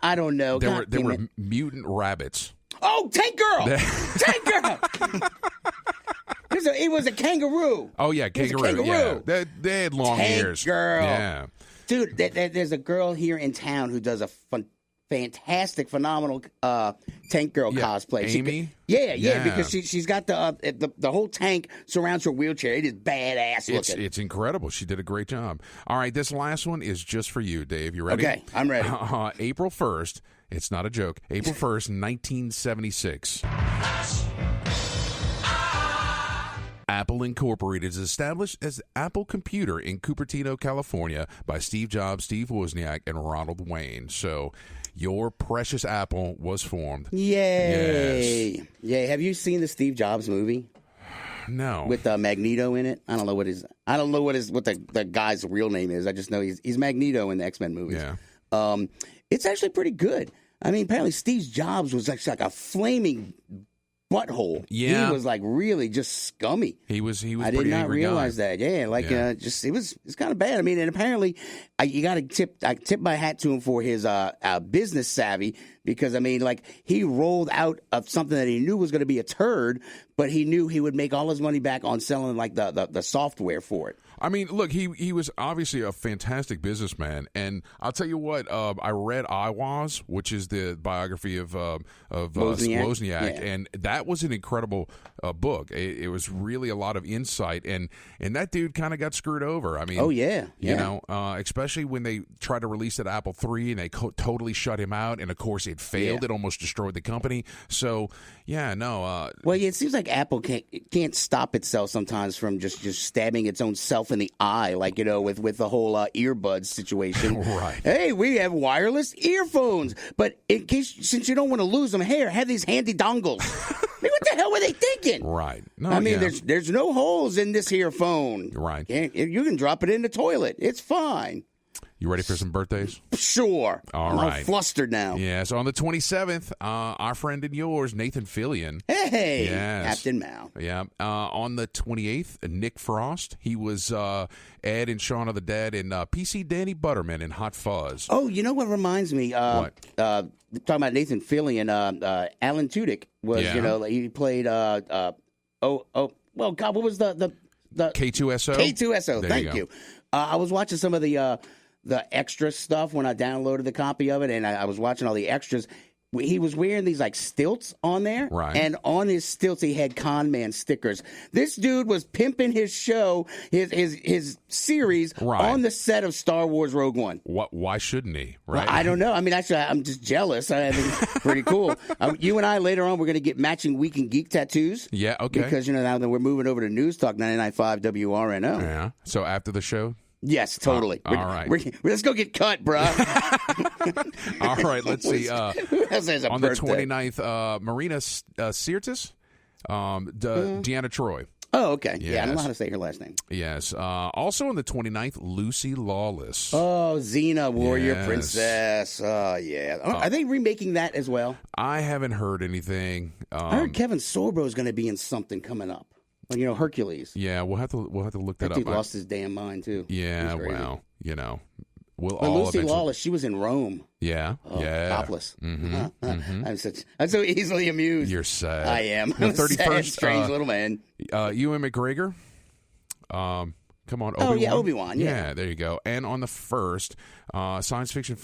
I don't know. There were mutant rabbits. Oh, Tank Girl! Tank Girl! It was a kangaroo. Oh, yeah, kangaroo. Yeah. They had long Tank ears. Girl. Yeah. Dude, there's a girl here in town who does a fantastic, phenomenal Tank Girl cosplay. Amy? Yeah, because she's got the whole tank surrounds her wheelchair. It is badass looking. It's incredible. She did a great job. All right, this last one is just for you, Dave. You ready? Okay, I'm ready. April 1st. It's not a joke. April 1st, 1976. Apple Incorporated is established as Apple Computer in Cupertino, California by Steve Jobs, Steve Wozniak, and Ronald Wayne. So, your precious Apple was formed. Yay! Yes. Yay! Have you seen the Steve Jobs movie? No. With Magneto in it. I don't know what the guy's real name is. I just know he's Magneto in the X-Men movies. Yeah. It's actually pretty good. I mean, apparently Steve Jobs was actually like a flaming butthole. Yeah. He was like really just scummy. He was I pretty did not angry realize guy. that. Yeah, like it's kind of bad. I mean, and apparently you got to tip my hat to him for his business savvy, because I mean, like, he rolled out of something that he knew was going to be a turd, but he knew he would make all his money back on selling like the software for it. I mean, look, he was obviously a fantastic businessman, and I'll tell you what. I read I Was, which is the biography of Wozniak, and that was an incredible book. It was really a lot of insight, and that dude kind of got screwed over. I mean, you know, especially when they tried to release it at Apple III, and they totally shut him out, and of course it failed. Yeah. It almost destroyed the company. So it seems like Apple can't stop itself sometimes from just stabbing its own self in the eye, like, you know, with the whole earbuds situation. Right. Hey, we have wireless earphones, but since you don't want to lose them, have these handy dongles. I mean, what the hell were they thinking? Right. No, I mean, there's no holes in this here phone. Right. You can drop it in the toilet. It's fine. You ready for some birthdays? Sure. All right. I'm flustered now. Yeah, so on the 27th, our friend and yours, Nathan Fillion. Hey, yes. Captain Mao. Yeah. On the 28th, Nick Frost. He was Ed and Shaun of the Dead and PC Danny Butterman in Hot Fuzz. Oh, you know what reminds me? What? Talking about Nathan Fillion, Alan Tudyk was, you know, he played, well, God, what was the K2SO? K2SO, thank you. I was watching some of the extra stuff when I downloaded the copy of it, and I was watching all the extras. He was wearing these like stilts on there, right? And on his stilts he had con man stickers. This dude was pimping his show, his series, on the set of Star Wars Rogue One. Why shouldn't he? Right? Well, I don't know. I mean, actually, I'm just jealous. I think it's pretty cool. You and I later on we're going to get matching Week in Geek tattoos. Yeah, okay. Because now that we're moving over to News Talk 99.5 WRNO. Yeah. So after the show. Yes, totally. All right. Let's go get cut, bro. All right, let's see. Who else has a on birthday? the 29th, Marina Sirtis, Deanna Troy. Oh, okay. Yes. Yeah, I don't know how to say her last name. Yes. Also on the 29th, Lucy Lawless. Oh, Xena, Warrior Yes. Princess. Oh, yeah. Are they remaking that as well? I haven't heard anything. I heard Kevin Sorbo is going to be in something coming up. Like, you know, Hercules. Yeah, we'll have to look that That up. dude lost his damn mind, too. Yeah, well, you know. We'll But all Lucy eventually... Lawless, she was in Rome. Yeah, Oh, yeah. topless. Mm-hmm. I'm so easily amused. You're sad. I am. The I'm a 31st, sad, strange little man. Ewan McGregor. Come on, Obi-Wan. Oh, yeah, Obi-Wan, yeah. There you go. And on the 1st, science fiction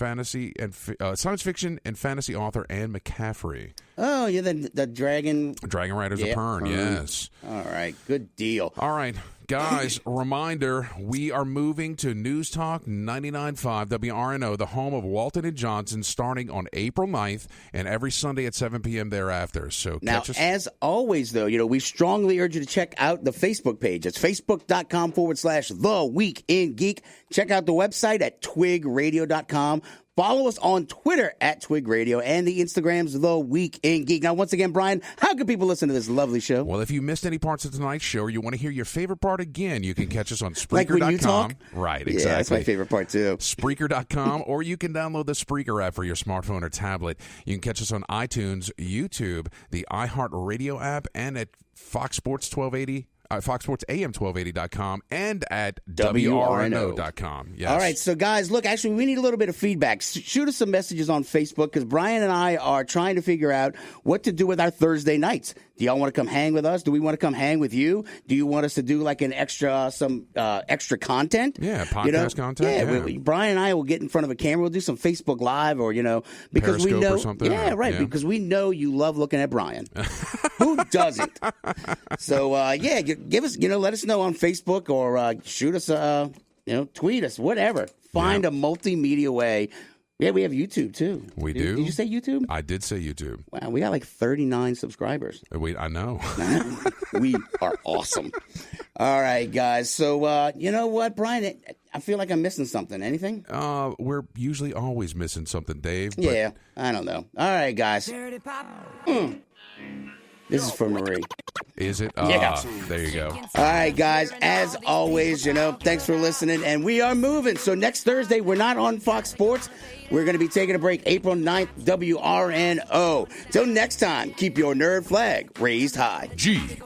and fantasy author Anne McCaffrey. Oh, yeah, the Dragon Riders of Pern, yes. All right, good deal. All right, guys, reminder, we are moving to News Talk 99.5 WRNO, the home of Walton and Johnson, starting on April 9th and every Sunday at 7 p.m. thereafter. So now, catch us. as always, though, you know, we strongly urge you to check out the Facebook page. It's facebook.com/The Week in Geek. Check out the website at twigradio.com. Follow us on Twitter at Twig Radio and the Instagram's The Week in Geek. Now, once again, Brian, how can people listen to this lovely show? Well, if you missed any parts of tonight's show or you want to hear your favorite part again, you can catch us on Spreaker.com. Like when you talk? Right, exactly. Yeah, that's my favorite part, too. Spreaker.com, or you can download the Spreaker app for your smartphone or tablet. You can catch us on iTunes, YouTube, the iHeartRadio app, and at Fox Sports 1280. Fox Sports AM 1280.com and at WRNO.com. Yes. All right, so guys, look, actually, we need a little bit of feedback. Shoot us some messages on Facebook because Brian and I are trying to figure out what to do with our Thursday nights. Do y'all want to come hang with us? Do we want to come hang with you? Do you want us to do like an extra content? Yeah, podcast content. Yeah. Brian and I will get in front of a camera. We'll do some Facebook Live or, because Periscope we know. or something. Yeah, right. Yeah. Because we know you love looking at Brian. Who doesn't? So, give us, let us know on Facebook or shoot us, tweet us, whatever. Find a multimedia way. Yeah, we have YouTube, too. We do. Did you say YouTube? I did say YouTube. Wow, we got like 39 subscribers. I know. We are awesome. All right, guys. So, you know what, Brian? I feel like I'm missing something. Anything? We're usually always missing something, Dave. But... Yeah, I don't know. All right, guys. This is for Marie. Is it? Yeah. There you go. All right, guys. As always, thanks for listening. And we are moving. So next Thursday, we're not on Fox Sports. We're going to be taking a break April 9th, WRNO. Till next time, keep your nerd flag raised high. GFL.